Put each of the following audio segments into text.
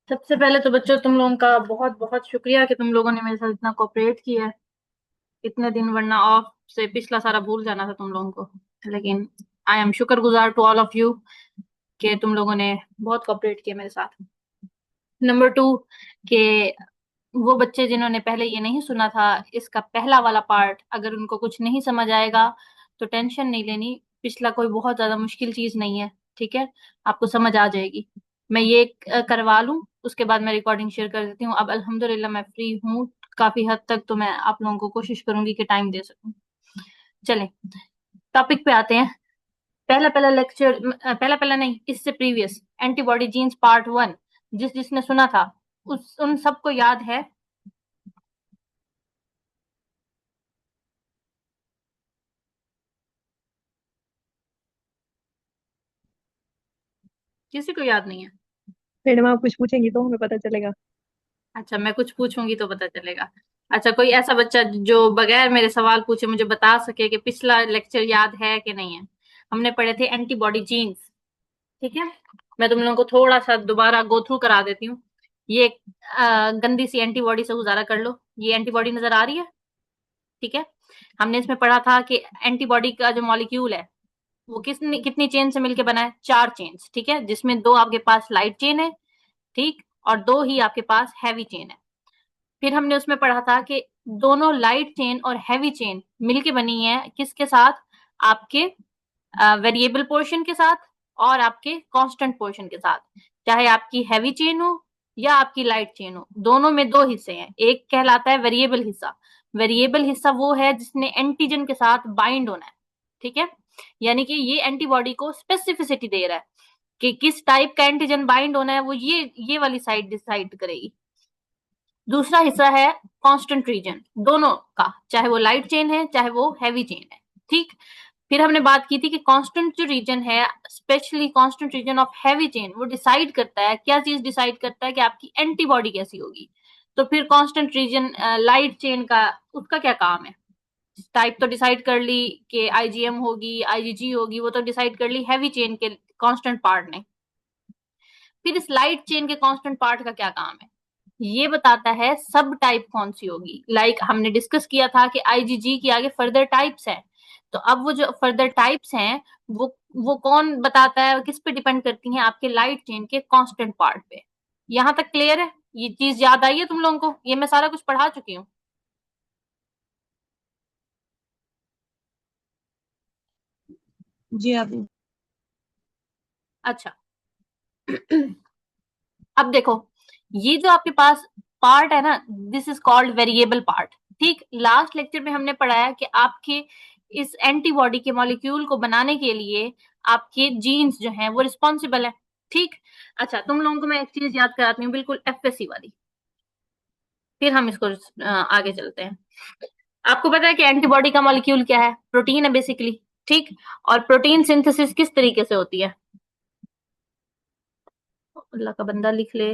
सबसे पहले तो बच्चों तुम लोगों का बहुत बहुत शुक्रिया कि तुम लोगों ने मेरे साथ इतना कोऑपरेट किया है इतने दिन, वरना ऑफ से पिछला सारा भूल जाना था तुम लोगों को। लेकिन आई एम शुक्रगुजार टू ऑल ऑफ यू कि तुम लोगों ने बहुत कोऑपरेट किया मेरे साथ। नंबर टू, कि वो बच्चे जिन्होंने पहले ये नहीं सुना था इसका पहला वाला पार्ट, अगर उनको कुछ नहीं समझ आएगा तो टेंशन नहीं लेनी। पिछला कोई बहुत ज्यादा मुश्किल चीज नहीं है, ठीक है, आपको समझ आ जाएगी। मैं ये करवा लूं, उसके बाद मैं रिकॉर्डिंग शेयर कर देती हूँ। अब अल्हम्दुलिल्लाह मैं फ्री हूँ काफी हद तक, तो मैं आप लोगों को कोशिश करूंगी कि टाइम दे सकूं। चलें, टॉपिक पे आते हैं। पहला पहला लेक्चर, पहला पहला नहीं, इससे previous antibody genes part one, जिसने सुना था उस उन सबको याद है? किसी को याद नहीं है? मैडम आप कुछ पूछेंगी तो हमें पता चलेगा। अच्छा, मैं कुछ पूछूंगी तो पता चलेगा। अच्छा, कोई ऐसा बच्चा जो बगैर मेरे सवाल पूछे मुझे बता सके कि पिछला लेक्चर याद है कि नहीं है? हमने पढ़े थे एंटीबॉडी जीन्स, ठीक है। मैं तुम लोगों को थोड़ा सा दोबारा गो थ्रू करा देती हूँ। ये एक गंदी सी एंटीबॉडी से गुजारा कर लो। ये एंटीबॉडी नजर आ रही है, ठीक है। हमने इसमें पढ़ा था कि एंटीबॉडी का जो मॉलिक्यूल है वो कितनी चेन से मिलकर बना है? 4 चेन्स, ठीक है, जिसमें 2 आपके पास लाइट चेन है, ठीक, और 2 ही आपके पास हैवी चेन है। फिर हमने उसमें पढ़ा था कि दोनों लाइट चेन और हैवी चेन मिलके बनी है किसके साथ? आपके वेरिएबल पोर्शन के साथ और आपके कांस्टेंट पोर्शन के साथ। चाहे आपकी हैवी चेन हो या आपकी लाइट चेन हो, दोनों में 2 हिस्से हैं। एक कहलाता है वेरिएबल हिस्सा। वेरिएबल हिस्सा वो है जिसने एंटीजन के साथ बाइंड होना है, ठीक है। यानी कि ये एंटीबॉडी को स्पेसिफिसिटी दे रहा है कि किस टाइप का एंटीजन बाइंड होना है, वो ये वाली साइड डिसाइड करेगी। दूसरा हिस्सा है कांस्टेंट रीजन, दोनों का, चाहे वो लाइट चेन है चाहे वो हैवी चेन है, ठीक। फिर हमने बात की थी कि कांस्टेंट जो रीजन है, specially constant region of heavy chain, वो डिसाइड करता है, क्या चीज डिसाइड करता है कि आपकी एंटीबॉडी कैसी होगी। तो फिर कांस्टेंट रीजन लाइट चेन का, उसका क्या काम है? टाइप तो डिसाइड कर ली कि आईजीएम होगी, आईजीजी होगी, वो तो डिसाइड कर ली हैवी चेन के कांस्टेंट पार्ट ने। फिर इस लाइट चेन के कांस्टेंट पार्ट का क्या काम है? ये बताता है सब टाइप कौन सी होगी। लाइक हमने डिस्कस किया था कि आईजीजी की आगे फर्दर टाइप्स हैं, तो अब वो जो फर्दर टाइप्स हैं वो कौन बताता है, किस पे डिपेंड करती हैं? आपके लाइट चेन के कांस्टेंट पार्ट पे। यहां तक क्लियर है? ये चीज याद आई है तुम लोगों को? ये मैं सारा कुछ पढ़ा चुकी हूँ। जी आप। अच्छा। अब देखो, ये जो आपके पास पार्ट है ना, this is called variable part, ठीक। लास्ट लेक्चर में हमने पढ़ाया कि आपके इस एंटीबॉडी के मॉलिक्यूल को बनाने के लिए आपके जीन्स जो हैं वो रिस्पॉन्सिबल है, ठीक। अच्छा, तुम लोगों को मैं एक चीज याद कराती हूँ, बिल्कुल एफएससी वाली, फिर हम इसको आगे चलते हैं। आपको पता है कि एंटीबॉडी का मॉलिक्यूल क्या है? प्रोटीन है बेसिकली, ठीक। और प्रोटीन सिंथेसिस किस तरीके से होती है? अल्लाह का बंदा लिख ले।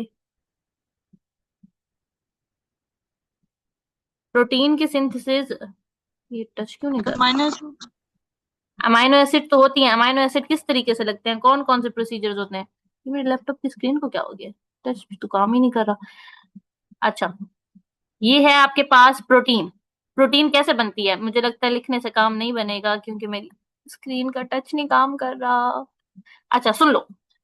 प्रोटीन की सिंथेसिस, ये टच क्यों नहीं कर रहा? माइनस। अमाइनो एसिड तो होती है। अमाइनो एसिड किस तरीके से लगते हैं? कौन कौन से प्रोसीजर्स होते हैं? ये मेरे लैपटॉप की स्क्रीन को क्या हो गया? टच तो काम ही नहीं कर रहा। अच्छा, ये है आपके पास प्रोटीन। प्रोटीन कैसे बनती है? मुझे लगता है लिखने से काम नहीं बनेगा क्योंकि मेरी स्क्रीन का टच नहीं काम कर रहा। अच्छा सुन लो,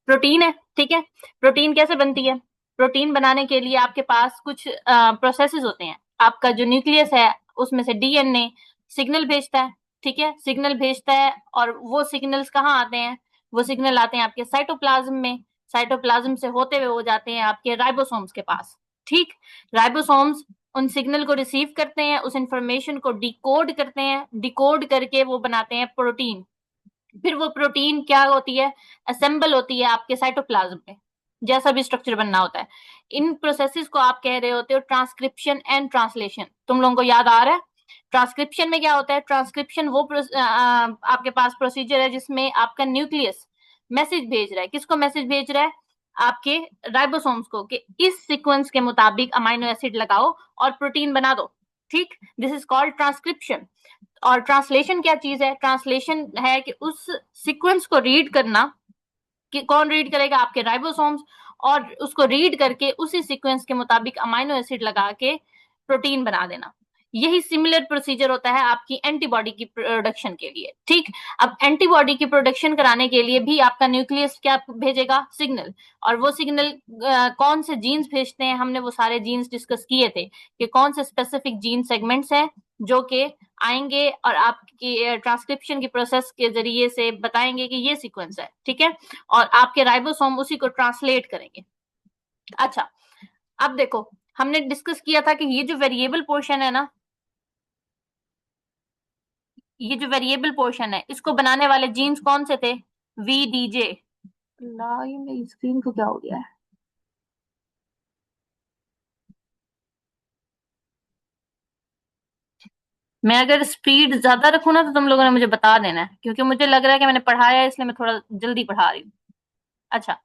प्रोटीन है, ठीक है। प्रोटीन कैसे बनती है? प्रोटीन बनाने के लिए आपके पास कुछ प्रोसेसेस होते हैं। आपका जो न्यूक्लियस है उसमें से डीएनए सिग्नल भेजता है, ठीक है, सिग्नल भेजता है, और वो सिग्नल्स कहाँ आते हैं? वो सिग्नल आते हैं आपके साइटोप्लाज्म में। साइटोप्लाज्म से होते हुए वो जाते हैं आपके राइबोसोम्स के पास, ठीक। राइबोसोम्स उन सिग्नल को रिसीव करते हैं, उस इंफॉर्मेशन को डिकोड करते हैं, डिकोड करके वो बनाते हैं प्रोटीन। फिर वो प्रोटीन क्या होती है? असेंबल होती है आपके साइटोप्लाज्म में, जैसा भी स्ट्रक्चर बनना होता है। इन प्रोसेसेस को आप कह रहे होते हो ट्रांसक्रिप्शन एंड ट्रांसलेशन। तुम लोगों को याद आ रहा है? ट्रांसक्रिप्शन में क्या होता है? ट्रांसक्रिप्शन वो आपके पास प्रोसीजर है जिसमें आपका न्यूक्लियस मैसेज भेज रहा है। किसको मैसेज भेज रहा है? आपके राइबोसोम्स को, कि इस सीक्वेंस के मुताबिक अमाइनो एसिड लगाओ और प्रोटीन बना दो, ठीक। This is called transcription. और ट्रांसलेशन क्या चीज है? ट्रांसलेशन है कि उस सीक्वेंस को रीड करना, कि कौन रीड करेगा? आपके राइबोसोम्स। और उसको रीड करके उसी सीक्वेंस के मुताबिक अमाइनो एसिड लगा के प्रोटीन बना देना। यही सिमिलर प्रोसीजर होता है आपकी एंटीबॉडी की प्रोडक्शन के लिए। ठीक, अब एंटीबॉडी की प्रोडक्शन कराने के लिए भी आपका न्यूक्लियस क्या भेजेगा? सिग्नल। और वो सिग्नल कौन से जीन्स भेजते हैं? हमने वो सारे जीन्स डिस्कस किए थे कि कौन से स्पेसिफिक जीन सेगमेंट्स हैं जो कि आएंगे और आपकी ट्रांसक्रिप्शन की प्रोसेस के जरिए से बताएंगे कि ये सीक्वेंस है। ठीक है, और आपके राइबोसोम उसी को ट्रांसलेट करेंगे। अच्छा, अब देखो हमने डिस्कस किया था कि ये जो वेरिएबल पोर्शन है ना, ये जो वेरिएबल पोर्शन है इसको बनाने वाले जीन्स कौन से थे? VDJ। ला, ये मेरी स्क्रीन को क्या हो गया है? मैं अगर स्पीड ज्यादा रखूँ ना तो तुम लोगों ने मुझे बता देना है, क्योंकि मुझे लग रहा है कि मैंने पढ़ाया है इसलिए मैं थोड़ा जल्दी पढ़ा रही हूँ। अच्छा,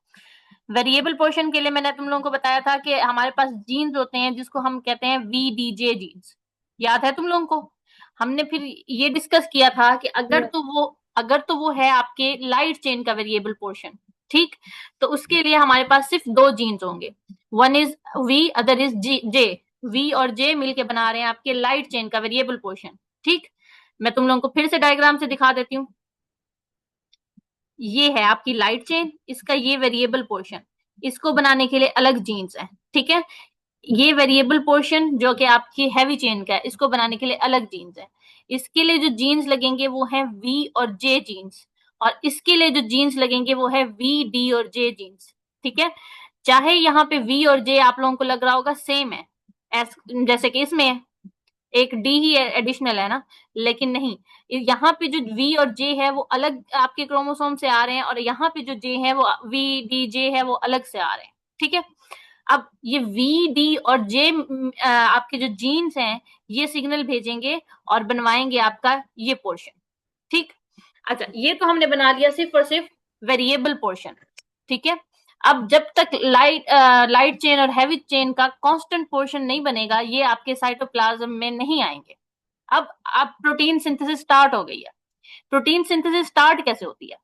वेरिएबल पोर्शन के लिए मैंने तुम लोगों को बताया था कि हमारे पास जीन्स होते हैं जिसको हम कहते हैं VDJ जीन्स। याद है तुम लोगों को? हमने फिर ये डिस्कस किया था कि अगर तो वो है आपके लाइट चेन का वेरिएबल पोर्शन। ठीक, तो उसके लिए हमारे पास सिर्फ दो जीन्स होंगे, one is V, other is J। V और J मिलके बना रहे हैं आपके लाइट चेन का वेरिएबल पोर्शन। ठीक, मैं तुम लोगों को फिर से डायग्राम से दिखा देती हूँ। ये है आपकी लाइट चेन, इसका ये वेरिएबल पोर्शन, इसको बनाने के लिए अलग जीन्स है। ठीक है, ये वेरिएबल पोर्शन जो कि आपकी हैवी चेन का है, इसको बनाने के लिए अलग जीन्स है। इसके लिए जो जीन्स लगेंगे वो है V और J जीन्स, और इसके लिए जो जीन्स लगेंगे वो है V, D और J जीन्स। ठीक है, चाहे यहाँ पे V और J आप लोगों को लग रहा होगा सेम है, जैसे कि इसमें है, एक डी ही एडिशनल है ना, लेकिन नहीं, यहाँ पे जो वी और जे है वो अलग आपके क्रोमोसोम से आ रहे हैं, और यहाँ पे जो जे है वो VDJ है वो अलग से आ रहे हैं। ठीक है, अब ये VD और J आपके जो जीन्स हैं ये सिग्नल भेजेंगे और बनवाएंगे आपका ये पोर्शन। ठीक, अच्छा, ये तो हमने बना लिया सिर्फ और सिर्फ वेरिएबल पोर्शन। ठीक है, अब जब तक लाइट चेन और हैवी चेन का कांस्टेंट पोर्शन नहीं बनेगा ये आपके साइटोप्लाज्म में नहीं आएंगे। अब प्रोटीन सिंथेसिस स्टार्ट हो गई है। प्रोटीन सिंथेसिस स्टार्ट कैसे होती है?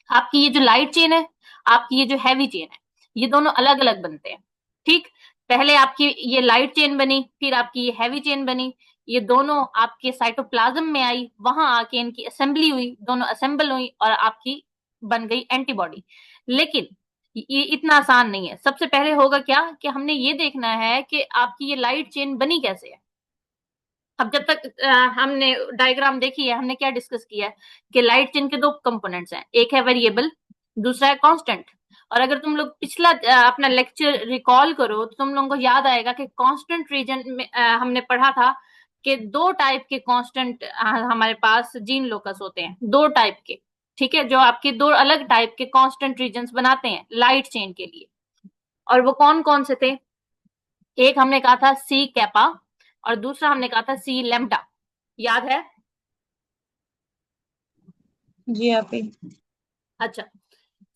आपकी ये जो लाइट चेन है, आपकी ये जो हैवी चेन है, ये दोनों अलग अलग बनते हैं। ठीक, पहले आपकी ये लाइट चेन बनी, फिर आपकी ये हैवी चेन बनी, ये दोनों आपके साइटोप्लाज्म में आई, वहां आके इनकी असेंबली हुई, दोनों असेंबल हुई और आपकी बन गई एंटीबॉडी। लेकिन ये इतना आसान नहीं है। सबसे पहले होगा क्या कि हमने ये देखना है कि आपकी ये लाइट चेन बनी कैसे है। अब जब तक हमने डायग्राम देखी है, हमने क्या डिस्कस किया है कि लाइट चेन के दो कंपोनेंट्स हैं, एक है वेरिएबल, दूसरा है कांस्टेंट। और अगर तुम लोग पिछला अपना लेक्चर रिकॉल करो तो तुम लोगों को याद आएगा कि कांस्टेंट रीजन में हमने पढ़ा था कि दो टाइप के कांस्टेंट हमारे पास जीन लोकस होते हैं, दो टाइप के। ठीक है, जो आपके दो अलग टाइप के कांस्टेंट रीजन्स बनाते हैं लाइट चेन के लिए। और वो कौन कौन से थे? एक हमने कहा था सी कैपा और दूसरा हमने कहा था सी लेम्डा। याद है? जी आप ही। अच्छा,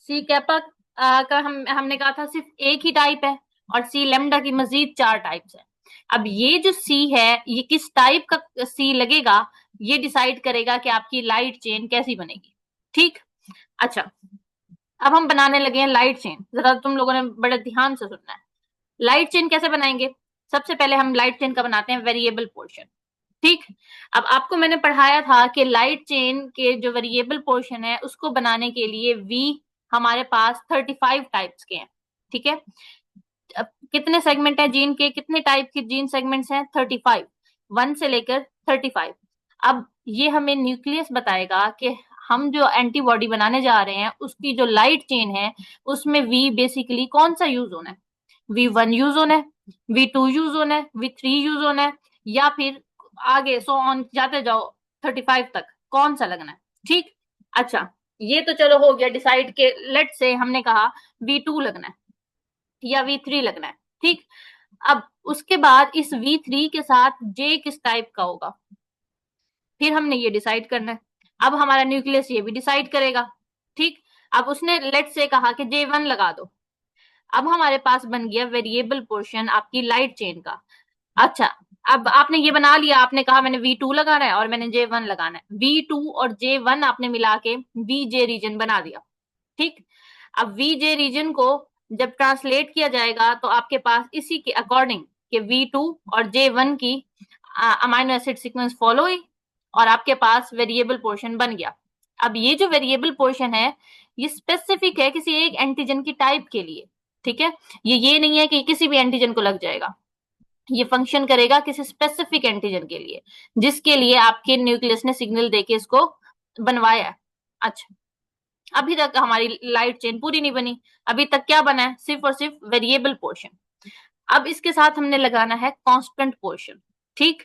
सी कैपा का हमने कहा था सिर्फ एक ही टाइप है, और सी लेम्डा की मजीद चार टाइप्स है। अब ये जो सी है ये किस टाइप का सी लगेगा ये डिसाइड करेगा कि आपकी लाइट चेन कैसी बनेगी। ठीक, अच्छा, अब हम बनाने लगे हैं लाइट चेन। जरा तुम लोगों ने बड़े ध्यान से सुनना है। लाइट चेन कैसे बनाएंगे? सबसे पहले हम लाइट चेन का बनाते हैं वेरिएबल पोर्शन। ठीक, अब आपको मैंने पढ़ाया था कि लाइट चेन के जो वेरिएबल पोर्शन है उसको बनाने के लिए V हमारे पास 35 टाइप्स के हैं। ठीक है, अब कितने सेगमेंट है जीन के? कितने टाइप के जीन सेगमेंट्स हैं? 35, 1 से लेकर 35। अब ये हमें न्यूक्लियस बताएगा कि हम जो एंटीबॉडी बनाने जा रहे हैं उसकी जो लाइट चेन है उसमें V बेसिकली कौन सा यूज होना है? V1 यूज होना है, V2 यूज होना है, V3 यूज होना है, या फिर आगे सो ऑन जाते जाओ 35 तक कौन सा लगना है? ठीक, अच्छा, ये तो चलो हो गया डिसाइड के लेट से हमने कहा V2 लगना है या V3 लगना है। ठीक, अब उसके बाद इस V3 के साथ J किस टाइप का होगा फिर हमने ये डिसाइड करना है। अब हमारा न्यूक्लियस ये भी डिसाइड करेगा। ठीक, अब उसने लेट से कहा कि J1 लगा दो। अब हमारे पास बन गया वेरिएबल पोर्शन आपकी लाइट चेन का। अच्छा, अब आपने ये बना लिया, आपने कहा मैंने V2 लगाना है और मैंने J1 लगाना है। V2 और J1 आपने मिला के VJ रीजन बना दिया। ठीक, अब VJ रीजन को जब ट्रांसलेट किया जाएगा तो आपके पास इसी के अकॉर्डिंग के V2 और J1 की अमाइनो एसिड सीक्वेंस फॉलो हुई और आपके पास वेरिएबल पोर्शन बन गया। अब ये जो वेरिएबल पोर्शन है ये स्पेसिफिक है किसी एक एंटीजन की टाइप के लिए, ठीक है। ये नहीं है कि किसी भी एंटीजन को लग जाएगा, ये फंक्शन करेगा किसी स्पेसिफिक एंटीजन के लिए जिसके लिए आपके न्यूक्लियस ने सिग्नल देके इसको बनवाया है। अच्छा, अभी तक हमारी लाइट चेन पूरी नहीं बनी, अभी तक क्या बना है, सिर्फ और सिर्फ वेरिएबल पोर्शन। अब इसके साथ हमने लगाना है कांस्टेंट पोर्शन, ठीक।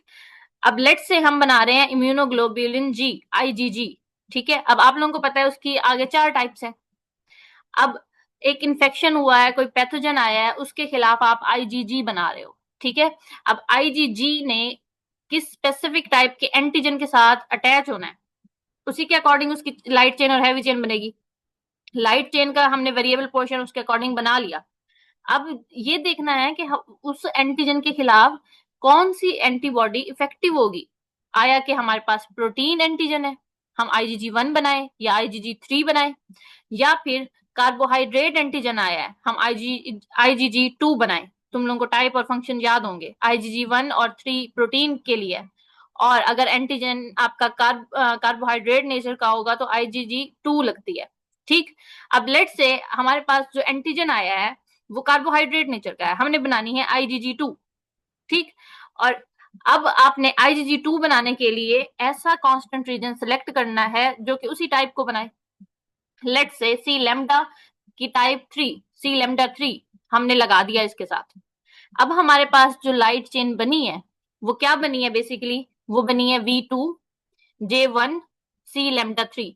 अब लेट से हम बना रहे हैं इम्यूनोग्लोबुलिन जी, आईजीजी, ठीक है। अब आप लोगों को पता है उसकी आगे 4 टाइप्स है। अब एक इन्फेक्शन हुआ है, कोई पैथोजन आया है, उसके खिलाफ आप आईजीजी बना रहे हो, ठीक है। अब आईजीजी ने किस स्पेसिफिक टाइप के एंटीजन के साथ अटैच होना है, उसी के अकॉर्डिंग उसकी लाइट चेन और हैवी चेन बनेगी। लाइट चेन का हमने वेरिएबल पोर्शन उसके अकॉर्डिंग बना लिया। अब ये देखना है कि उस एंटीजन के खिलाफ कौन सी एंटीबॉडी इफेक्टिव होगी। आया कि हमारे पास प्रोटीन एंटीजन है, हम IgG1 बनाए या IgG3 बनाए, या फिर कार्बोहाइड्रेट एंटीजन आया है, हम IgG2 बनाए। तुम लोगों को टाइप और फंक्शन याद होंगे, IgG1 और 3 प्रोटीन के लिए, और अगर एंटीजन आपका कार्बोहाइड्रेट नेचर का होगा तो IgG2 लगती है, ठीक। अब लेट से हमारे पास जो एंटीजन आया है वो कार्बोहाइड्रेट नेचर का है, हमने बनानी है IgG2, ठीक। और अब आपने IgG2 बनाने के लिए ऐसा कांस्टेंट रीजन सेलेक्ट करना है जो कि उसी टाइप को बनाए। लेट से सी लेमडा की टाइप 3, सी लेमडा 3 हमने लगा दिया इसके साथ। अब हमारे पास जो लाइट चेन बनी है वो क्या बनी है, बेसिकली वो बनी है V2J1 सी लेमडा 3।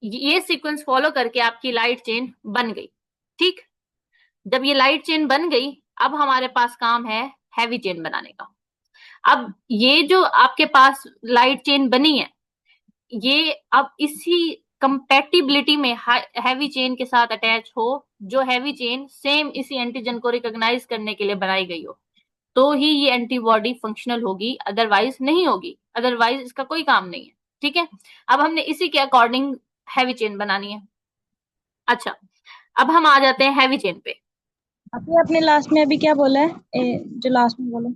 ये सीक्वेंस फॉलो करके आपकी लाइट चेन बन गई, ठीक। जब ये लाइट चेन बन गई, अब हमारे पास काम है हैवी चेन बनाने का। अब ये जो आपके पास लाइट चेन बनी है, ये अब इसी कंपैटिबिलिटी में हैवी चेन के साथ अटैच हो, जो हैवी चेन सेम इसी एंटीजन को रिकॉग्नाइज करने के लिए बनाई गई हो, तो ही ये एंटीबॉडी फंक्शनल होगी, अदरवाइज नहीं होगी, अदरवाइज इसका कोई काम नहीं है, ठीक है। अब हमने इसी के अकॉर्डिंग हैवी चेन बनानी है। अच्छा, अब हम आ जाते हैं हैवी चेन पे। आपने लास्ट में अभी क्या बोला है? जो लास्ट में बोला।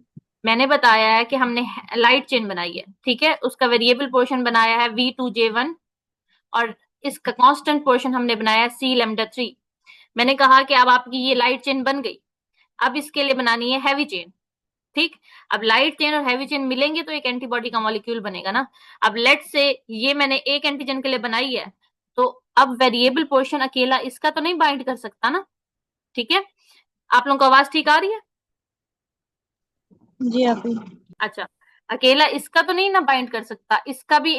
मैंने बताया है कि हमने लाइट चेन बनाई है, ठीक है, उसका वेरिएबल पोर्शन बनाया है V2J1 और इसका कांस्टेंट पोर्शन हमने बनाया है C लेमडा 3। मैंने कहा कि अब आपकी ये लाइट चेन बन गई, अब इसके लिए बनानी है हैवी चेन, ठीक। अब लाइट चेन और हैवी चेन मिलेंगे तो एक एंटीबॉडी का मॉलिक्यूल बनेगा ना। अब लेट से ये मैंने एक एंटीजन के लिए बनाई है, तो अब वेरिएबल पोर्शन अकेला इसका तो नहीं बाइंड कर सकता ना, ठीक है। आप लोगों को आवाज ठीक आ रही है? जी आप ही। अच्छा, अकेला इसका तो नहीं ना बाइंड कर सकता, इसका भी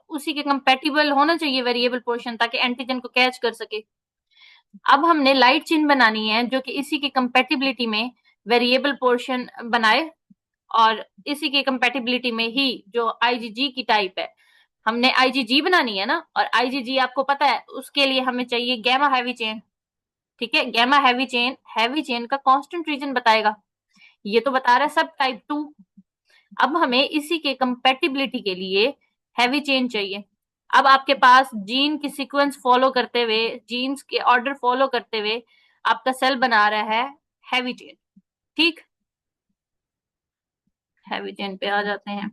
उसी के कंपेटिबल होना चाहिए वेरिएबल पोर्शन, ताकि एंटीजन को कैच कर सके। अब हमने लाइट चेन बनानी है जो कि इसी की कंपेटिबिलिटी में वेरिएबल पोर्शन बनाए, और इसी की कंपेटिबिलिटी में ही जो IgG की टाइप है, हमने IgG बनानी है ना, और IgG आपको पता है उसके लिए हमें चाहिए गैमा हैवी चेन, ठीक है। गैमा हैवी चेन का कांस्टेंट रीजन बताएगा, ये तो बता रहा है सब टाइप 2। अब हमें इसी के कंपेटिबिलिटी के लिए हैवी चेन चाहिए। अब आपके पास जीन की सीक्वेंस फॉलो करते हुए, जीन्स के ऑर्डर फॉलो करते हुए आपका सेल बना रहा है हैवी चेन, ठीक। हैवी चेन पे आ जाते हैं।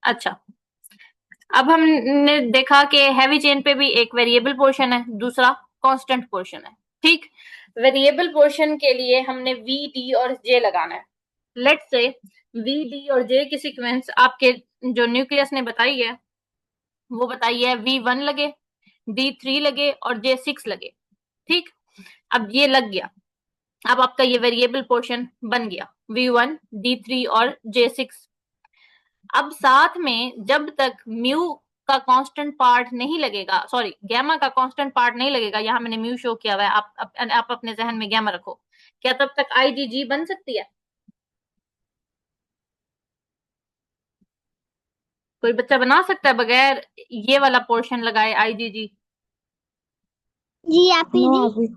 अच्छा, अब हमने देखा कि हैवी चेन पे भी एक वेरिएबल पोर्शन है, दूसरा कांस्टेंट पोर्शन है, ठीक। वेरिएबल पोर्शन के लिए हमने V, D और J लगाना है। लेट से V, D और J की सीक्वेंस आपके जो न्यूक्लियस ने बताई है वो बताई है V1 लगे, D3 लगे और J6 लगे, ठीक। अब ये लग गया, अब आपका ये वेरिएबल पोर्शन बन गया V1, D3 और J6। अब साथ में जब तक म्यू का कांस्टेंट पार्ट नहीं लगेगा, सॉरी गैमा का कांस्टेंट पार्ट नहीं लगेगा, यहाँ मैंने म्यू शो किया हुआ है, आप अपने जहन में गैमा रखो, क्या तब तक IgG बन सकती है? कोई बच्चा बना सकता है बगैर ये वाला पोर्शन लगाए IgG? जी आप ही। नो आप ही।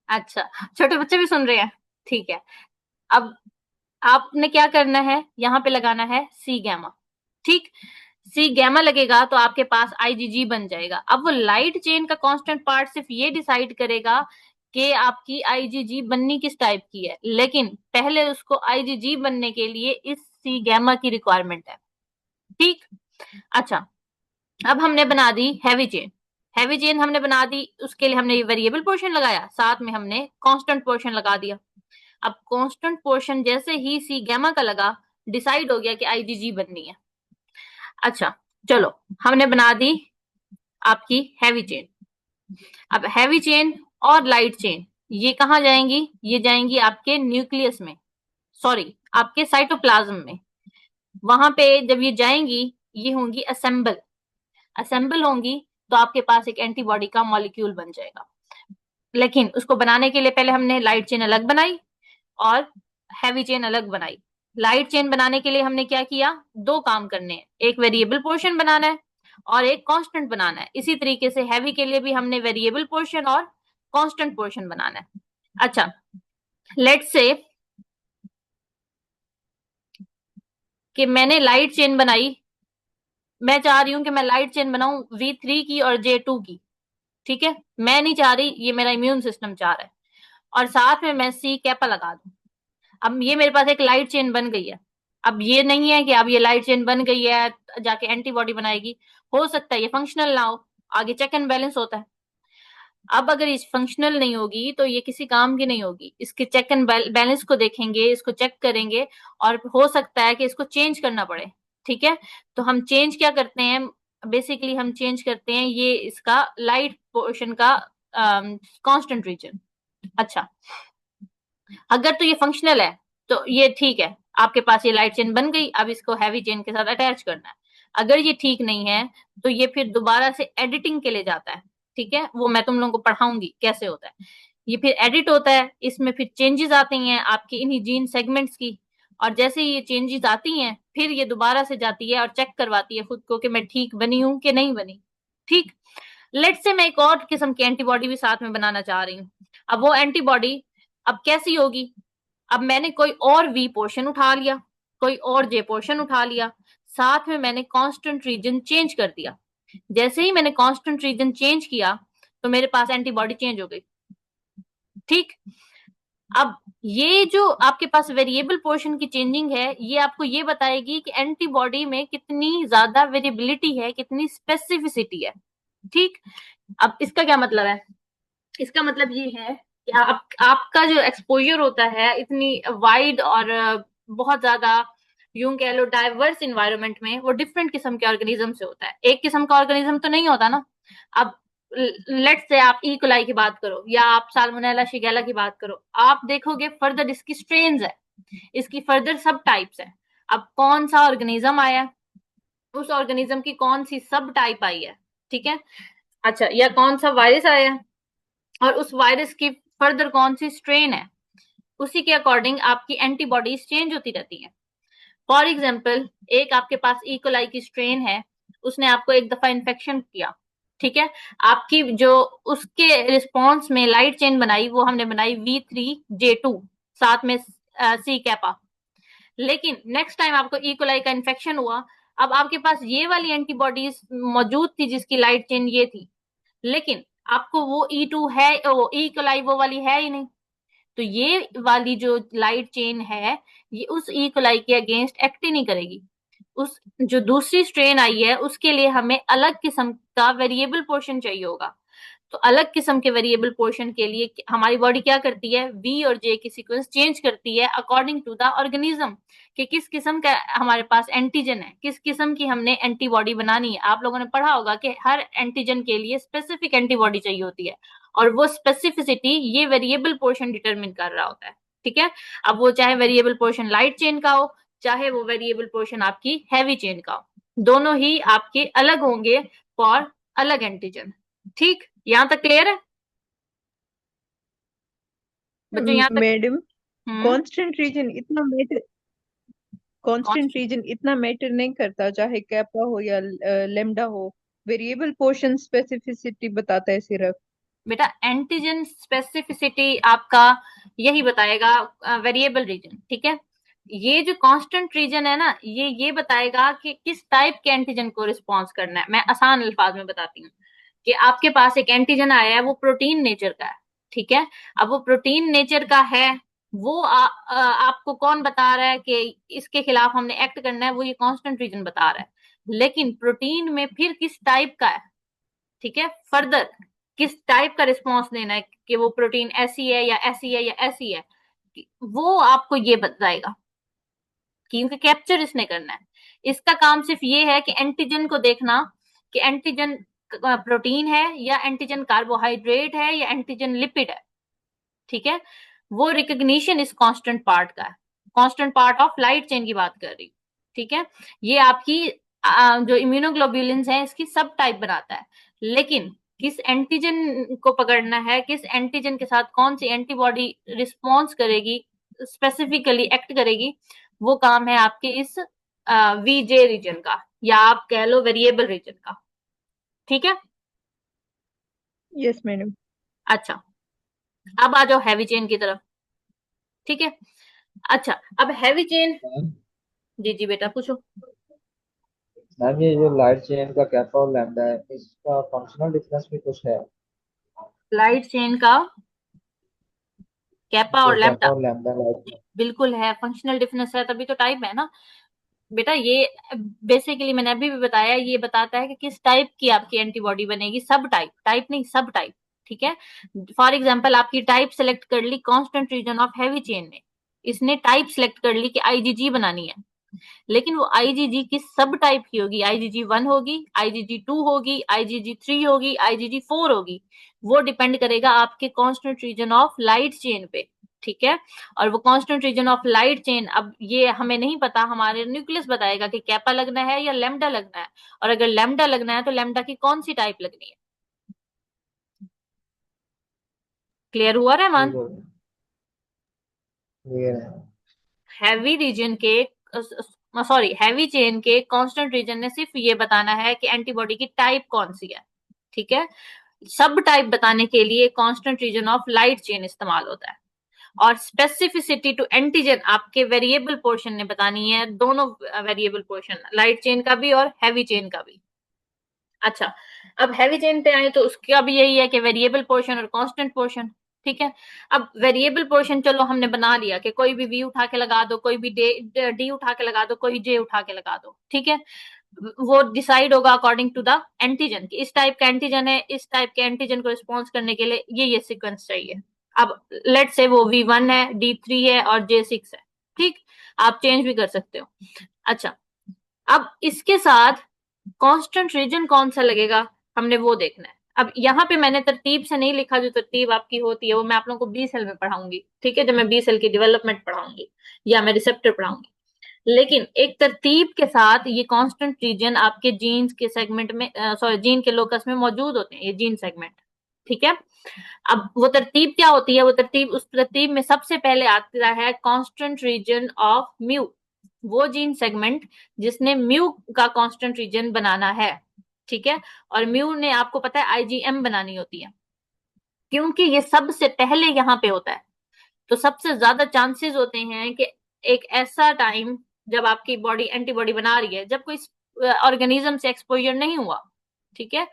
अच्छा, छोटे बच्चे भी सुन रहे हैं, ठीक है। अब आपने क्या करना है, यहाँ पे लगाना है सी गैमा, ठीक। सी गैमा लगेगा तो आपके पास आईजीजी बन जाएगा। अब वो लाइट चेन का कांस्टेंट पार्ट सिर्फ ये डिसाइड करेगा कि आपकी आईजीजी बननी किस टाइप की है, लेकिन पहले उसको आईजीजी बनने के लिए इस सी गैमा की रिक्वायरमेंट है, ठीक। अच्छा, अब हमने बना दी हैवी चेन। हैवी चेन हमने बना दी, उसके लिए हमने वेरिएबल पोर्शन लगाया, साथ में हमने कांस्टेंट पोर्शन लगा दिया। अब कांस्टेंट पोर्शन जैसे ही सी गैमा का लगा, डिसाइड हो गया कि आईजीजी बननी है। अच्छा, चलो हमने बना दी आपकी हैवी चेन। अब हैवी चेन और लाइट चेन ये कहाँ जाएंगी, ये जाएंगी आपके न्यूक्लियस में, सॉरी आपके साइटोप्लाज्म में। वहां पे जब ये जाएंगी, ये होंगी असेंबल। असेंबल होंगी तो आपके पास एक एंटीबॉडी का मॉलिक्यूल बन जाएगा। लेकिन उसको बनाने के लिए पहले हमने लाइट चेन अलग बनाई और हैवी चेन अलग बनाई। लाइट चेन बनाने के लिए हमने क्या किया, दो काम करने हैं, एक वेरिएबल पोर्शन बनाना है और एक कांस्टेंट बनाना है। इसी तरीके से हैवी के लिए भी हमने वेरिएबल पोर्शन और कांस्टेंट पोर्शन बनाना है। अच्छा, लेट्स से कि मैंने लाइट चेन बनाई, मैं चाह रही हूं कि मैं लाइट चेन बनाऊं V3 की और J2 की, ठीक है। मैं नहीं चाह रही, ये मेरा इम्यून सिस्टम चाह रहा है, और साथ में मैं सी कैपा लगा दूं। अब ये मेरे पास एक लाइट चेन बन गई है। अब ये नहीं है कि अब ये लाइट चेन बन गई है जाके एंटीबॉडी बनाएगी, हो सकता है ये फंक्शनल ना हो, आगे चेक एंड बैलेंस होता है। अब अगर ये फंक्शनल नहीं होगी तो ये किसी काम की नहीं होगी, इसके चेक एंड बैलेंस को देखेंगे, इसको चेक करेंगे, और हो सकता है कि इसको चेंज करना पड़े, ठीक है। तो हम चेंज क्या करते हैं, बेसिकली हम चेंज करते हैं ये इसका लाइट पोर्शन का कांस्टेंट रीजन। अच्छा, अगर तो ये फंक्शनल है तो ये ठीक है, आपके पास ये लाइट चेन बन गई, अब इसको हैवी चेन के साथ अटैच करना है। अगर ये ठीक नहीं है तो ये फिर दोबारा से एडिटिंग के लिए जाता है, ठीक है। वो मैं तुम लोगों को पढ़ाऊंगी कैसे होता है। ये फिर एडिट होता है, इसमें फिर चेंजेस आती हैं आपकी इन्हीं जीन सेगमेंट्स की, और जैसे ही ये चेंजेस आती हैं फिर ये दोबारा से जाती है और चेक करवाती है खुद को कि मैं ठीक बनी हूं कि नहीं बनी, ठीक। लेट्स से मैं एक और किस्म की एंटीबॉडी भी साथ में बनाना चाह रही हूँ। अब वो एंटीबॉडी अब कैसी होगी, अब मैंने कोई और वी पोर्शन उठा लिया, कोई और जे पोर्शन उठा लिया, साथ में मैंने कांस्टेंट रीजन चेंज कर दिया। जैसे ही मैंने कांस्टेंट रीजन चेंज किया तो मेरे पास एंटीबॉडी चेंज हो गई, ठीक। अब ये जो आपके पास वेरिएबल पोर्शन की चेंजिंग है, ये आपको ये बताएगी कि एंटीबॉडी में कितनी ज्यादा वेरिएबिलिटी है, कितनी स्पेसिफिसिटी है, ठीक। अब इसका क्या मतलब है, इसका मतलब ये है कि आपका जो एक्सपोजर होता है इतनी वाइड और बहुत ज्यादा यूं कह लो डाइवर्स इन्वायरमेंट में, वो डिफरेंट किस्म के ऑर्गेनिज्म से होता है, एक किस्म का ऑर्गेनिज्म तो नहीं होता ना। अब लेट्स से आप ई कोलाई की बात करो या आप साल्मोनेला शिगेला की बात करो, आप देखोगे फर्दर इसकी स्ट्रेन्स है, इसकी फर्दर सब टाइप्स है। अब कौन सा ऑर्गेनिज्म आया, उस ऑर्गेनिज्म की कौन सी सब टाइप आई है, ठीक है। अच्छा, या कौन सा वायरस आया और उस वायरस की फर्दर कौन सी स्ट्रेन है, उसी के अकॉर्डिंग आपकी एंटीबॉडीज चेंज होती रहती है। फॉर एग्जाम्पल, एक आपके पास इकोलाई की स्ट्रेन है, उसने आपको एक दफा इन्फेक्शन किया, ठीक है। आपकी जो उसके रिस्पॉन्स में लाइट चेन बनाई वो हमने बनाई V3J2 साथ में सी कैपा। लेकिन नेक्स्ट टाइम आपको इकोलाई का इन्फेक्शन हुआ, अब आपके पास ये वाली एंटीबॉडीज मौजूद थी जिसकी लाइट चेन ये थी, लेकिन आपको वो E2 है, वो ई कोलाई वो वाली है ही नहीं। तो ये वाली जो लाइट चेन है ये उस ई कोलाई के अगेंस्ट एक्ट ही नहीं करेगी। उस जो दूसरी स्ट्रेन आई है उसके लिए हमें अलग किस्म का वेरिएबल पोर्शन चाहिए होगा। तो अलग किस्म के वेरिएबल पोर्शन के लिए हमारी बॉडी क्या करती है, वी और जे की सीक्वेंस चेंज करती है अकॉर्डिंग टू द ऑर्गेनिज्म, कि किस किस्म का हमारे पास एंटीजन है, किस किस्म की हमने एंटीबॉडी बनानी है। आप लोगों ने पढ़ा होगा कि हर एंटीजन के लिए स्पेसिफिक एंटीबॉडी चाहिए होती है, और वो स्पेसिफिसिटी ये वेरिएबल पोर्शन डिटरमिन कर रहा होता है, ठीक है। अब वो चाहे वेरिएबल पोर्शन लाइट चेन का हो, चाहे वो वेरिएबल पोर्शन आपकी हैवी चेन का हो, दोनों ही आपके अलग होंगे फॉर अलग एंटीजन, ठीक। यहाँ तक क्लियर है बच्चों, यहाँ तक। मैडम, हम्म। कांस्टेंट रीजन इतना मैटर कांस्टेंट रीजन इतना मैटर नहीं करता, चाहे कैपा हो या लेमडा हो। वेरिएबल पोर्शन स्पेसिफिसिटी बताता है सिर्फ। बेटा एंटीजन स्पेसिफिसिटी आपका यही बताएगा वेरिएबल रीजन, ठीक है। ये जो कांस्टेंट रीजन है ना, ये बताएगा कि किस टाइप के एंटीजन को रिस्पॉन्स करना है। मैं आसान अल्फाज में बताती हूँ कि आपके पास एक एंटीजन आया है, वो प्रोटीन नेचर का है, ठीक है। अब वो प्रोटीन नेचर का है, वो आपको कौन बता रहा है कि इसके खिलाफ हमने एक्ट करना है? वो ये कांस्टेंट रीजन बता रहा है। लेकिन प्रोटीन में फिर किस टाइप का है, ठीक है, फर्दर किस टाइप का रिस्पॉन्स देना है, कि वो प्रोटीन ऐसी है या ऐसी है या ऐसी है, वो आपको ये बताएगा, क्योंकि कैप्चर इसने करना है। इसका काम सिर्फ ये है कि एंटीजन को देखना, कि एंटीजन प्रोटीन है या एंटीजन कार्बोहाइड्रेट है या एंटीजन लिपिड है, ठीक है। वो रिकग्निशन इस कांस्टेंट पार्ट का है, constant part of light chain की बात कर रही हूँ, ठीक है। ये आपकी जो इम्यूनोग्लोब्युलिन्स है इसकी सब टाइप बनाता है। लेकिन किस एंटीजन को पकड़ना है, किस एंटीजन के साथ कौन सी एंटीबॉडी रिस्पॉन्स करेगी, स्पेसिफिकली एक्ट करेगी, वो काम है आपके इस वीजे रीजन का, या आप कह लो वेरिएबल रीजन का, ठीक है। Yes madam. अच्छा, अब आ जाओ हैवी चेन की तरफ, ठीक है। अच्छा, अब हैवी चेन, मैम जी जी बेटा पूछो। मैम, ये जो लाइट चेन का कैपा और लैम्डा है, इसका फंक्शनल डिफरेंस भी कुछ है? लाइट चेन का कैपा जो और कैपा लैम्डा, और लैम्डा लाइट। बिल्कुल है, फंक्शनल डिफरेंस है तभी तो टाइप है ना बेटा। ये बेसिकली मैंने अभी भी बताया, ये बताता है कि किस टाइप की आपकी एंटीबॉडी बनेगी, सब टाइप, टाइप नहीं सब टाइप, ठीक है। फॉर एग्जांपल आपकी टाइप सेलेक्ट कर ली constant region of heavy chain ने, इसने टाइप सेलेक्ट कर ली कि आईजीजी बनानी है, लेकिन वो आईजीजी किस सब टाइप की होगी, आईजीजी 1 होगी, आईजीजी 2 होगी, आईजीजी 3 होगी, आईजीजी 4 होगी, वो डिपेंड करेगा आपके constant region of light chain पे, ठीक है। और वो constant region of light chain, अब ये हमें नहीं पता, हमारे न्यूक्लियस बताएगा कि कैपा लगना है या लैम्डा लगना है, और अगर लैम्डा लगना है तो लैम्डा की कौन सी टाइप लगनी है। क्लियर हुआ रहमान? क्लियर है। हैवी रीजन के, सॉरी, हैवी चेन के कांस्टेंट रीजन ने सिर्फ ये बताना है कि एंटीबॉडी की टाइप कौन सी है, ठीक है। सब टाइप बताने के लिए constant region of light chain इस्तेमाल होता है, और स्पेसिफिसिटी टू एंटीजन आपके वेरिएबल पोर्शन ने बतानी है, दोनों वेरिएबल पोर्शन, लाइट चेन का भी और हैवी चेन का भी। अच्छा, अब हैवी चेन पे आए तो उसका भी यही है कि वेरिएबल पोर्शन और कांस्टेंट पोर्शन, ठीक है। अब वेरिएबल पोर्शन चलो हमने बना लिया कि कोई भी वी उठा के लगा दो, कोई भी डी उठा के लगा दो, कोई जे उठा के लगा दो, ठीक है। वो डिसाइड होगा अकॉर्डिंग टू द एंटीजन, कि इस टाइप का एंटीजन है, इस टाइप के एंटीजन को रिस्पॉन्स करने के लिए ये सीक्वेंस चाहिए। अब लेट से वो V1 है, D3 है और J6 है, ठीक। आप चेंज भी कर सकते हो। अच्छा, अब इसके साथ कांस्टेंट रीजन कौन सा लगेगा, हमने वो देखना है। अब यहाँ पे मैंने तरतीब से नहीं लिखा, जो तरतीब आपकी होती है वो मैं आप लोगों को बी सेल में पढ़ाऊंगी, ठीक है, जब मैं बी सेल की डेवलपमेंट पढ़ाऊंगी या मैं रिसेप्टर पढ़ाऊंगी। लेकिन एक तरतीब के साथ ये कांस्टेंट रीजन आपके जीन्स के सेगमेंट में, सॉरी, जीन के लोकस में मौजूद होते हैं, ये जीन सेगमेंट, ठीक है। अब वो तरतीब क्या होती है, वो तरतीब, उस तरतीब में सबसे पहले आता है कांस्टेंट रीजन ऑफ म्यू, वो जीन सेगमेंट जिसने म्यू का कांस्टेंट रीजन बनाना है, ठीक है। और म्यू ने आपको पता है आईजीएम बनानी होती है, क्योंकि ये सबसे पहले यहाँ पे होता है, तो सबसे ज्यादा चांसेस होते हैं कि एक ऐसा टाइम जब आपकी बॉडी एंटीबॉडी बना रही है, जब कोई ऑर्गेनिज्म से एक्सपोजर नहीं हुआ, ठीक है,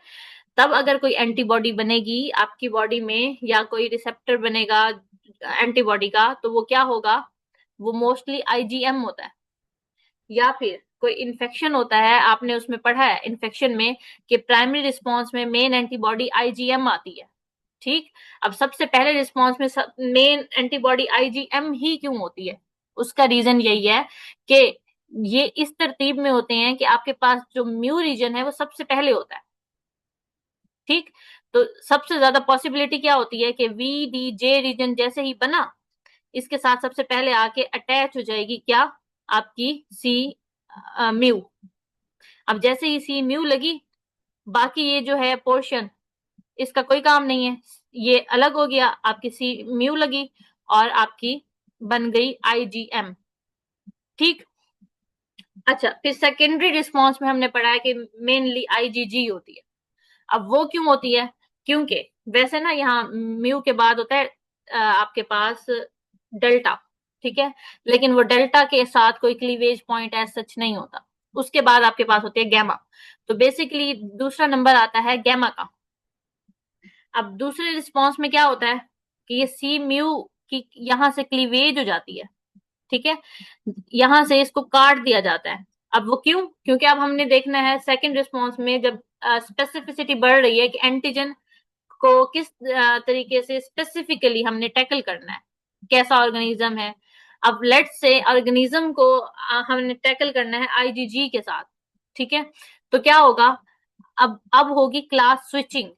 तब अगर कोई एंटीबॉडी बनेगी आपकी बॉडी में या कोई रिसेप्टर बनेगा एंटीबॉडी का, तो वो क्या होगा, वो मोस्टली आईजीएम होता है, या फिर कोई इन्फेक्शन होता है, आपने उसमें पढ़ा है इन्फेक्शन में कि प्राइमरी रिस्पॉन्स में मेन एंटीबॉडी आईजीएम आती है, ठीक। अब सबसे पहले रिस्पॉन्स में मेन एंटीबॉडी आईजीएम ही क्यों होती है, उसका रीजन यही है कि ये इस तरतीब में होते हैं कि आपके पास जो म्यू रीजन है वो सबसे पहले होता है, ठीक। तो सबसे ज्यादा पॉसिबिलिटी क्या होती है कि VDJ रीजन जैसे ही बना, इसके साथ सबसे पहले आके अटैच हो जाएगी क्या, आपकी सी म्यू। अब जैसे ही सी म्यू लगी, बाकी ये जो है पोर्शन, इसका कोई काम नहीं है, ये अलग हो गया, आपकी सी म्यू लगी और आपकी बन गई आईजीएम, ठीक। अच्छा, फिर सेकेंडरी रिस्पॉन्स में हमने पढ़ा है कि मेनली आईजीजी होती है। अब वो क्यों होती है, क्योंकि वैसे ना यहाँ म्यू के बाद होता है आपके पास डेल्टा, ठीक है, लेकिन वो डेल्टा के साथ कोई क्लीवेज पॉइंट एज सच नहीं होता। उसके बाद आपके पास होती है गैमा। तो बेसिकली दूसरा नंबर आता है गैमा का। अब दूसरे रिस्पॉन्स में क्या होता है कि ये सी म्यू की यहां से क्लीवेज हो जाती है, ठीक है, यहां से इसको काट दिया जाता है। अब वो क्यों? क्योंकि अब हमने देखना है सेकंड रिस्पॉन्स में जब स्पेसिफिसिटी बढ़ रही है कि एंटीजन को किस तरीके से स्पेसिफिकली हमने टैकल करना है, कैसा ऑर्गेनिज्म है। अब लेट से ऑर्गेनिज्म को हमने टैकल करना है आईजीजी के साथ, ठीक है, तो क्या होगा, अब होगी क्लास स्विचिंग।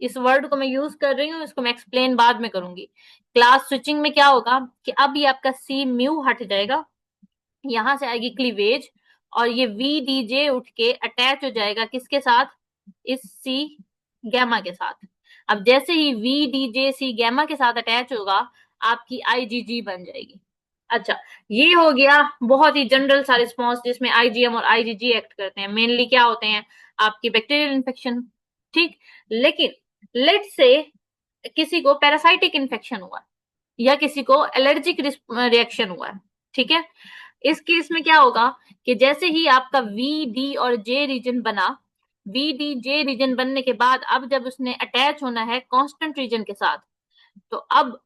इस वर्ड को मैं यूज कर रही हूँ, इसको मैं एक्सप्लेन बाद में करूंगी। क्लास स्विचिंग में क्या होगा कि अब ये आपका सी म्यू हट जाएगा, यहां से आएगी क्लीवेज, और ये वी डी जे उठ के अटैच हो जाएगा किसके साथ, इस सी गैमा के साथ। अब जैसे ही V D J C gamma के साथ अटैच होगा, आपकी आईजीजी बन जाएगी। अच्छा, ये हो गया बहुत ही जनरल सा रिस्पॉन्स जिसमें आईजीएम और आईजीजी एक्ट करते हैं। मेनली क्या होते हैं आपकी बैक्टीरियल इन्फेक्शन, ठीक। लेकिन लेट से किसी को पैरासाइटिक इन्फेक्शन हुआ या किसी को एलर्जिक रिएक्शन हुआ है, ठीक है, इस केस में क्या होगा कि जैसे ही आपका वी डी और जे रीजन बना, वी डी जे रीजन बनने के बाद अब जब उसने अटैच होना है कांस्टेंट रीजन के साथ, तो अब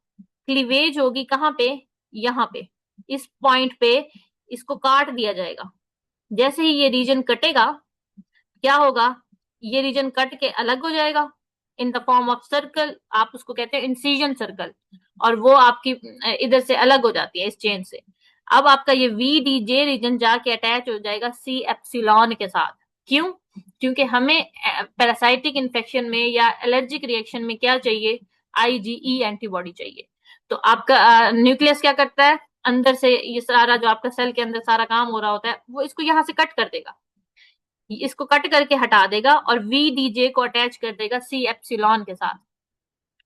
क्लीवेज होगी कहां पे, यहाँ पे, इस पॉइंट पे इसको काट दिया जाएगा। जैसे ही ये रीजन कटेगा, क्या होगा, ये रीजन कट के अलग हो जाएगा in the form of circle, आप उसको कहते हैं इंसिजन सर्कल, और वो आपकी इधर से अलग हो जाती है इस चेन से। अब आपका ये वी डी जे रीजन जाके अटैच हो जाएगा सी एप्सिलॉन के साथ। क्यों? क्योंकि हमें पैरासाइटिक इन्फेक्शन में या एलर्जिक रिएक्शन में क्या चाहिए, आईजीई एंटीबॉडी चाहिए। तो आपका न्यूक्लियस क्या करता है, अंदर से ये सारा जो आपका सेल के अंदर सारा काम हो रहा होता है वो इसको यहां से कट कर देगा, इसको कट करके हटा देगा और वी डी जे को अटैच कर देगा सी एप्सिलॉन के साथ।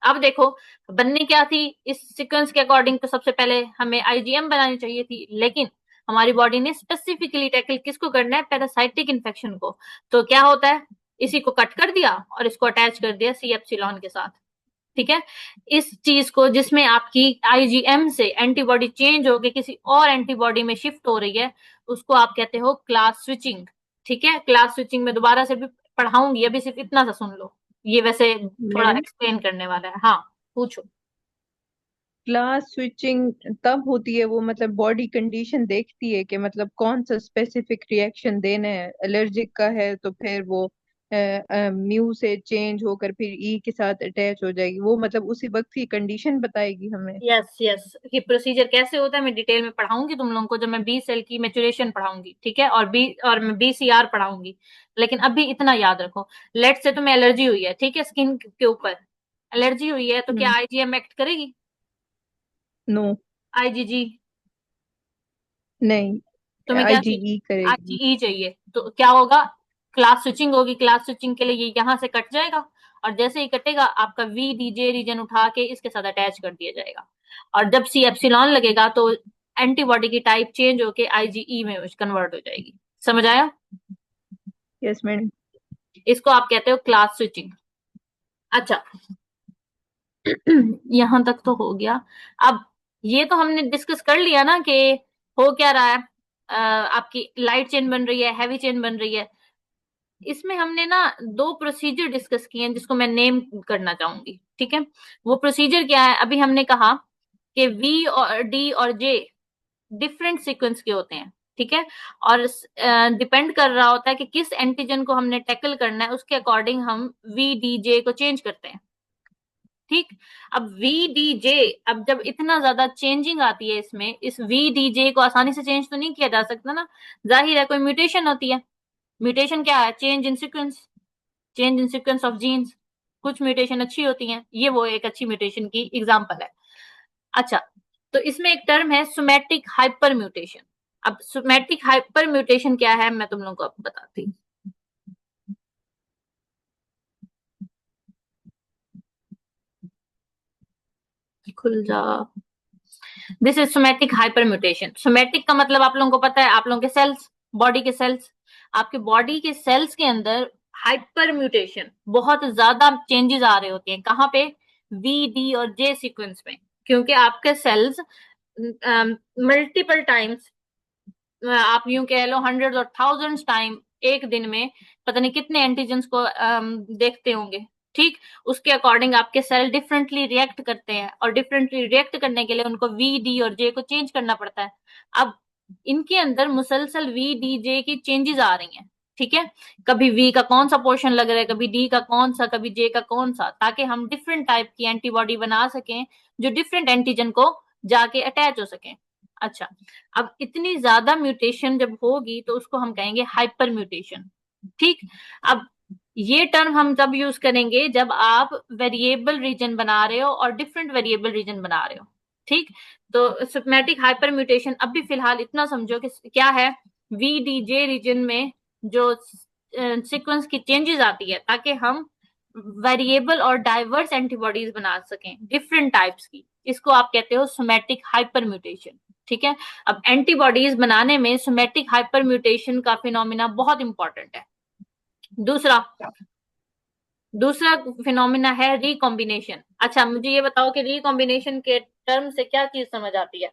अब देखो बननी क्या थी इस सीक्वेंस के अकॉर्डिंग, तो सबसे पहले हमें आईजीएम बनानी चाहिए थी, लेकिन हमारी बॉडी ने स्पेसिफिकली टैकल किसको करना है, पैरासाइटिक इन्फेक्शन को। तो क्या होता है, इसी को कट कर दिया और इसको अटैच कर दिया सी एप्सिलॉन के साथ, ठीक है। इस चीज को जिसमें आपकी आईजीएम से एंटीबॉडी चेंज होकर किसी और एंटीबॉडी में शिफ्ट हो रही है, उसको आप कहते हो क्लास स्विचिंग, ठीक है। क्लास स्विचिंग में दोबारा से भी पढ़ाऊंगी, अभी सिर्फ इतना सा सुन लो, ये वैसे थोड़ा मैडम, एक्सप्लेन करने वाला है। हाँ पूछो। क्लास स्विचिंग तब होती है, वो मतलब बॉडी कंडीशन देखती है कि मतलब कौन सा स्पेसिफिक रिएक्शन देना है। एलर्जिक का है तो फिर वो म्यू से चेंज होकर फिर ई के साथ अटैच हो जाएगी, वो मतलब उसी वक्त की कंडीशन बताएगी हमें। यस यस, ये प्रोसीजर कैसे होता है मैं डिटेल में पढ़ाऊंगी तुम लोगों को जब मैं बी सेल की मैचुरेशन पढ़ाऊंगी, ठीक है, और मैं बीसीआर पढ़ाऊंगी। लेकिन अभी इतना याद रखो, लेट से तुम्हें एलर्जी हुई है, ठीक है, स्किन के ऊपर एलर्जी हुई है, तो क्या आईजीएम एक्ट करेगी, नो, आईजीजी? नहीं, तुम्हें क्या चाहिए, आईजीई करेगी। आईजीई चाहिए, तो क्या होगा, क्लास स्विचिंग होगी। क्लास स्विचिंग के लिए ये यहाँ से कट जाएगा, और जैसे ही कटेगा आपका वी डीजे रीजन उठा के इसके साथ अटैच कर दिया जाएगा, और जब सी एप्सिलॉन लगेगा तो एंटीबॉडी की टाइप चेंज होके आईजीई में कन्वर्ट हो जाएगी। समझ आया? Yes madam. इसको आप कहते हो क्लास स्विचिंग। अच्छा यहां तक तो हो गया। अब ये तो हमने डिस्कस कर लिया ना कि हो क्या रहा है, आपकी लाइट चेन बन रही है, हैवी चेन बन रही है। इसमें हमने ना दो प्रोसीजर डिस्कस किए हैं जिसको मैं नेम करना चाहूंगी, ठीक है। वो प्रोसीजर क्या है, अभी हमने कहा कि वी और डी और जे डिफरेंट सीक्वेंस के होते हैं, ठीक है, और डिपेंड कर रहा होता है कि किस एंटीजन को हमने टैकल करना है, उसके अकॉर्डिंग हम वी डी जे को चेंज करते हैं, ठीक। अब वी डी जे, अब जब इतना ज्यादा चेंजिंग आती है इसमें, इस वी डी जे को आसानी से चेंज तो नहीं किया जा सकता ना, जाहिर है कोई म्यूटेशन होती है। म्यूटेशन क्या है, change in sequence, change in sequence of genes. कुछ म्यूटेशन अच्छी होती हैं, ये वो एक अच्छी म्यूटेशन की एग्जांपल है। अच्छा, तो इसमें एक टर्म है सोमैटिक हाइपर म्यूटेशन। अब सोमैटिक हाइपर म्यूटेशन क्या है मैं तुम लोगों को अब बताती हूँ। खुल जा। This is somatic hyper mutation. Somatic का मतलब आप लोगों को पता है, आप लोगों के सेल्स, बॉडी के सेल्स, आपके बॉडी के सेल्स के अंदर हाइपर म्यूटेशन, बहुत ज्यादा चेंजेस आ रहे होते हैं, कहाँ पे, वी डी और जे सीक्वेंस में। क्योंकि आपके सेल्स मल्टीपल टाइम्स, आप यूं कह लो हंड्रेड और थाउजेंड्स टाइम एक दिन में पता नहीं कितने एंटीजन्स को देखते होंगे। ठीक, उसके अकॉर्डिंग आपके सेल डिफरेंटली रिएक्ट करते हैं, और डिफरेंटली रिएक्ट करने के लिए उनको वी, डी और जे को चेंज करना पड़ता है। अब इनके अंदर मुसलसल वी, डी, जे की चेंजेस आ रही हैं। ठीक है, कभी वी का कौन सा पोर्शन लग रहा है, कभी डी का कौन सा, कभी जे का कौन सा, ताकि हम डिफरेंट टाइप की एंटीबॉडी बना सकें जो डिफरेंट एंटीजन को जाके अटैच हो सकें। अच्छा, अब इतनी ज्यादा म्यूटेशन जब होगी तो उसको हम कहेंगे हाइपर म्यूटेशन। ठीक, अब ये टर्म हम तब यूज करेंगे जब आप वेरिएबल रीजन बना रहे हो और डिफरेंट वेरिएबल रीजन बना रहे हो। ठीक, तो सिस्टेमेटिक हाइपर म्यूटेशन अभी फिलहाल इतना समझो कि क्या है, वीडीजे रीजन में जो सीक्वेंस की चेंजेस आती है ताकि हम वेरिएबल और डाइवर्स एंटीबॉडीज बना सकें डिफरेंट टाइप्स की, इसको आप कहते हो सोमैटिक हाइपर म्यूटेशन। ठीक है, अब एंटीबॉडीज बनाने में सोमैटिक हाइपर म्यूटेशन का फिनोमिना बहुत इंपॉर्टेंट है। दूसरा दूसरा फिनोमिना है रिकॉम्बिनेशन। अच्छा, मुझे ये बताओ कि रिकॉम्बिनेशन के टर्म से क्या चीज समझ आती है?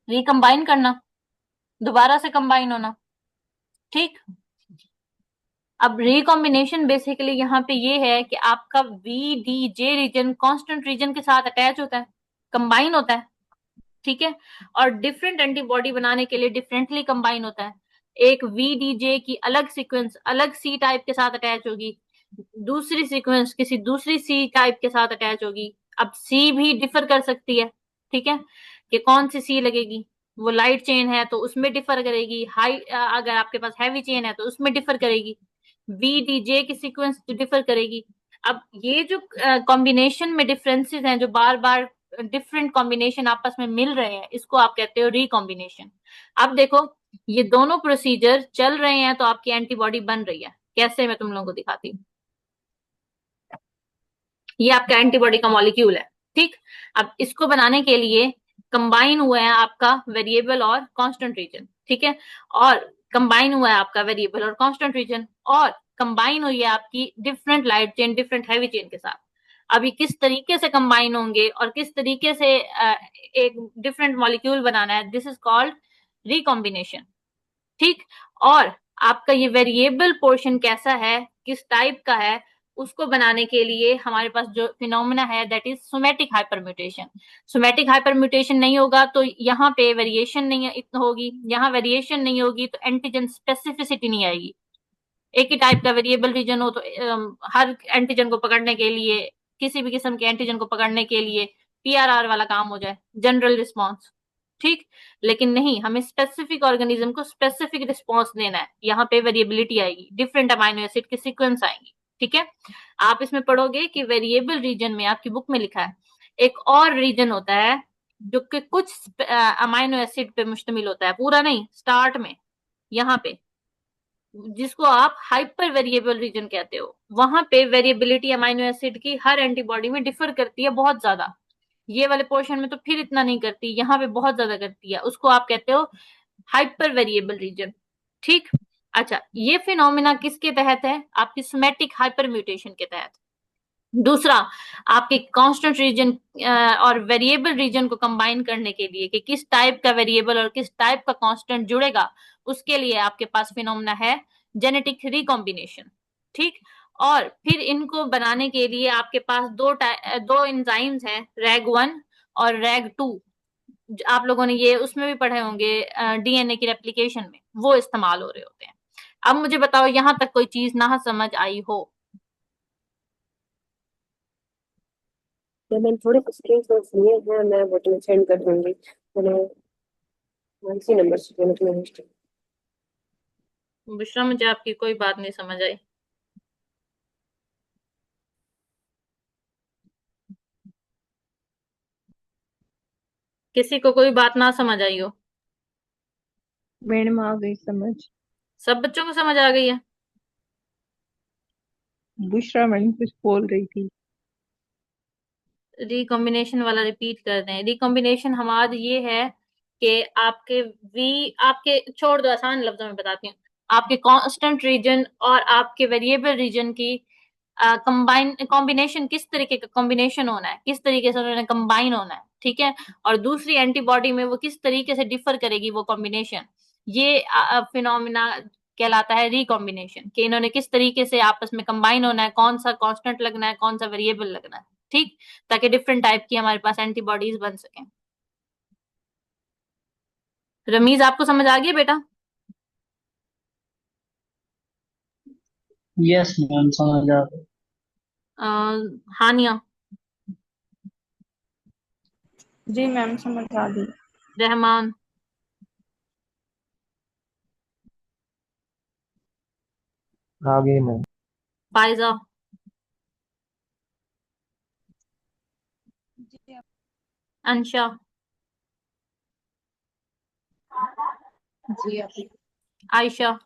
रिकम्बाइन करना, दोबारा से कंबाइन होना। ठीक, अब रिकॉम्बिनेशन बेसिकली यहाँ पे ये है कि आपका V, D, J region constant region के साथ अटैच होता है, कंबाइन होता है। ठीक है, और डिफरेंट एंटीबॉडी बनाने के लिए डिफरेंटली कंबाइन होता है। एक वीडीजे की अलग सीक्वेंस अलग सी टाइप के साथ अटैच होगी, दूसरी सीक्वेंस किसी दूसरी सी टाइप के साथ अटैच होगी। अब सी भी डिफर कर सकती है। ठीक है, कि कौन सी सी लगेगी, वो लाइट चेन है तो उसमें डिफर करेगी, हाई अगर आपके पास हैवी चेन है तो उसमें डिफर करेगी, वीडीजे की सीक्वेंस डिफर करेगी। अब ये जो कॉम्बिनेशन में डिफरेंसेस हैं, जो बार बार डिफरेंट कॉम्बिनेशन आपस में मिल रहे हैं, इसको आप कहते हो रिकॉम्बिनेशन। अब देखो, ये दोनों प्रोसीजर चल रहे हैं तो आपकी एंटीबॉडी बन रही है। कैसे, मैं तुम लोगों को दिखाती हूँ। ये आपका एंटीबॉडी का मॉलिक्यूल है। ठीक, अब इसको बनाने के लिए कंबाइन हुआ है आपका वेरिएबल और कांस्टेंट रीजन। ठीक है, और कंबाइन हुआ है आपका वेरिएबल और कांस्टेंट रीजन, और कंबाइन हुई है आपकी different light chain different heavy chain के साथ। अभी किस तरीके से कंबाइन होंगे और किस तरीके से एक डिफरेंट मॉलिक्यूल बनाना है, दिस इज कॉल्ड रिकॉम्बिनेशन। ठीक, और आपका ये वेरिएबल पोर्शन कैसा है, किस टाइप का है, उसको बनाने के लिए हमारे पास जो फिनोमेना है दैट इज सोमैटिक हाइपरम्यूटेशन। सोमैटिक हाइपरम्यूटेशन नहीं होगा तो यहाँ पे वेरिएशन नहीं होगी, यहाँ वेरिएशन नहीं होगी तो एंटीजन स्पेसिफिसिटी नहीं आएगी। एक ही टाइप का वेरिएबल रीजन हो तो हर एंटीजन को पकड़ने के लिए, किसी भी किस्म के एंटीजन को पकड़ने के लिए पीआरआर वाला काम हो जाए, जनरल रिस्पॉन्स। ठीक, लेकिन नहीं, हमें स्पेसिफिक ऑर्गेनिज्म को स्पेसिफिक रिस्पॉन्स देना है, यहाँ पे वेरिएबिलिटी आएगी, डिफरेंट अमाइनो एसिड के सीक्वेंस आएंगी। ठीक है, आप इसमें पढ़ोगे कि वेरिएबल रीजन में आपकी बुक में लिखा है एक और रीजन होता है जो कि कुछ अमाइनो एसिड पे मुश्तमिल होता है, पूरा नहीं, स्टार्ट में यहाँ पे, जिसको आप हाइपर वेरिएबल रीजन कहते हो। वहां पे वेरिएबिलिटी अमाइनो एसिड की हर एंटीबॉडी में डिफर करती है बहुत ज्यादा, ये वाले पोर्शन में तो फिर इतना नहीं करती, यहाँ पे बहुत ज्यादा करती है, उसको आप कहते हो हाइपर वेरिएबल रीजन। ठीक, अच्छा, ये फिनोमिना किसके तहत है? आपकी सोमैटिक हाइपर म्यूटेशन के तहत। दूसरा, आपके कांस्टेंट रीजन और वेरिएबल रीजन को कंबाइन करने के लिए कि किस टाइप का वेरिएबल और किस टाइप का कांस्टेंट जुड़ेगा, उसके लिए आपके पास फिनोमेना है जेनेटिक रिकॉम्बिनेशन। ठीक, और फिर इनको बनाने के लिए आपके पास दो एंजाइम्स हैं, रैग 1 और रैग 2। आप लोगों ने ये उसमें भी पढ़े होंगे, डीएनए की रेप्लिकेशन में वो इस्तेमाल हो रहे होते हैं। अब मुझे बताओ, यहां तक कोई चीज ना समझ आई हो? तो मैंने थोड़े स्क्रीनशॉट्स लिए हैं, मैं वो तुम्हें सेंड कर दूंगी। मैंने इसी नंबर से मैंने तुम्हें भेज बुशरा, मुझे आपकी कोई बात नहीं समझ आई। किसी को कोई बात ना समझ आई हो? मैडम आ गई समझ। सब बच्चों को समझ आ गई है? बुशरा मैडम कुछ बोल रही थी। रिकॉम्बिनेशन वाला रिपीट कर दें। रिकॉम्बिनेशन हमारा ये है कि आपके वी, आपके छोड़ दो, आसान लफ्जों में बताती हूँ। आपके कांस्टेंट रीजन और आपके वेरिएबल रीजन की कॉम्बिनेशन, किस तरीके का कॉम्बिनेशन होना है, किस तरीके से उन्होंने कंबाइन होना है, ठीक है। और दूसरी एंटीबॉडी में वो किस तरीके से डिफर करेगी वो कॉम्बिनेशन, ये फिनोमिना कहलाता है रिकॉम्बिनेशन, कि इन्होंने किस तरीके से आपस में कंबाइन होना है, कौन सा कांस्टेंट लगना है, कौन सा वेरिएबल लगना है, ठीक, ताकि डिफरेंट टाइप की हमारे पास एंटीबॉडीज बन सकें। रमीज, आपको समझ आ गया बेटा? यस मैम, समझ आ गई। हानिया, जी मैम, समझ आ गई। रहमान, आगे में फायजा, अंशा, जी आप आयशा,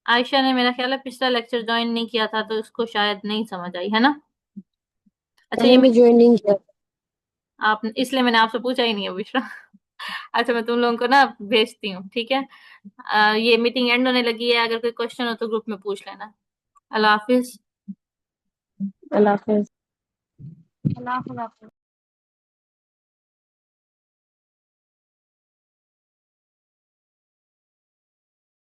आयशा ने मेरा ख्याल है पिछला लेक्चर ज्वाइन नहीं किया था, तो उसको शायद नहीं समझ आई, है ना? अच्छा, मैंने ये भी ज्वाइन नहीं किया। आप, इसलिए मैंने आपसे पूछा ही नहीं अभी। अच्छा, मैं तुम लोगों को ना भेजती हूँ, ठीक है। ये मीटिंग एंड होने लगी है, अगर कोई क्वेश्चन हो तो ग्रुप में पूछ लेना। अल्लाह हाफिज। अल्लाह हाफिज। अल्लाह हाफ़िज़।